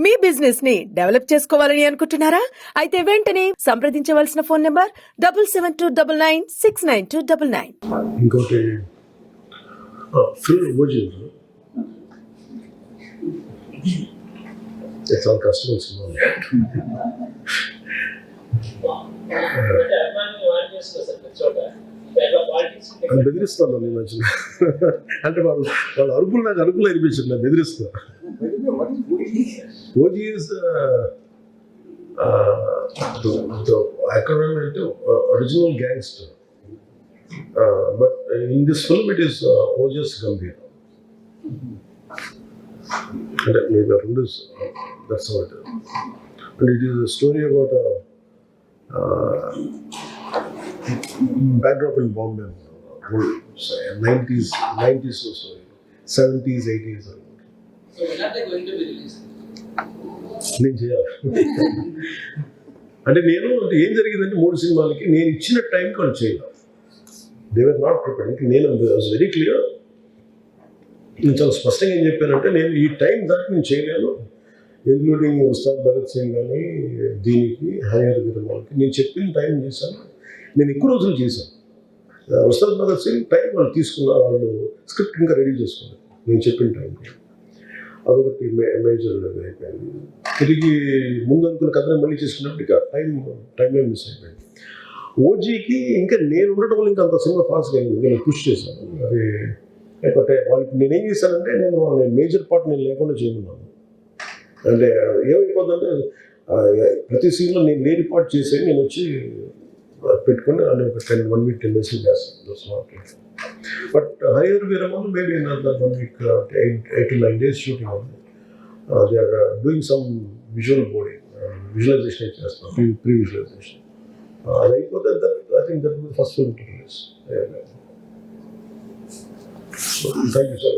మీ business ని develop చేసుకోవాలని అనుకుంటున్నారా? అయితే వెంటనే సంప్రదించవలసిన ఫోన్ నంబర్ 7729969299. ఇంకోటి ఫుల్ ఓజీ చాలా కష్టం సినిమా. అని బెదిరిస్తాను నేను మధ్యన. అంటే వాళ్ళ అరుపులు నాకు అరుపులు అనిపించింది, నేను బెదిరిస్తున్నా. ఓజీ ఈజ్ ఎక్కడ అంటే original gangster, but in this film it is Ojas Gambhir. అంటే maybe రెండు that's what and it is a story about a backdrop in Bombay, old 90s story, 70s 80s. So when are they going to be released? నేను చేయాలి. అంటే ఏం జరిగిందంటే 3 సినిమాలకి నేను ఇచ్చిన టైంకి వాళ్ళు చేయాలి. They were not prepared. నేను వాజ్ వెరీ క్లియర్. నేను చాలా స్పష్టంగా ఏం చెప్పానంటే, నేను ఈ టైం దాకా నేను చేయలేను, ఇంక్లూడింగ్ ఉస్తాద్ భగత్ సింగ్ కానీ దీనికి హరియర్ విరమాలకి నేను చెప్పిన టైం చేశాను. నేను ఎక్కువ రోజులు చేశాను. ఉస్తాద్ భగత్ సింగ్ టైం వాళ్ళు తీసుకున్నారు, వాళ్ళు స్క్రిప్ట్ ఇంకా రెడీ చేసుకున్నారు నేను చెప్పిన టైంకి. అదొకటి మేజర్ అయిపోయింది. తిరిగి ముందు అనుకున్న కథను మళ్ళీ చేసుకున్నప్పుడు ఇక టైంలో మిస్ అయిపోయింది. ఓజీకి ఇంకా నేను ఉండటం వల్ల ఇంకా అంత సినిమా ఫాస్ట్గా అయింది. నేను పుష్ చేశాను. అది లేకపోతే వాళ్ళకి నేనేం చేశానంటే, నేను మేజర్ పార్ట్ నేను లేకుండా చేయమన్నాను. అంటే ఏమైపోతుందంటే ప్రతి సీన్లో నేను లేని పార్ట్ చేసేది నేను వచ్చి పెట్టుకుని అని ఒక 1 week 10 days చేస్తాను. But Harihara Veeramallu maybe another 1 week 8 to 9 days shooting ఉంది. They are doing some visualisation చేస్తాం, ప్రీ విజువలైజేషన్. అది అయిపోతే I think that first film to release. Thank you, sir.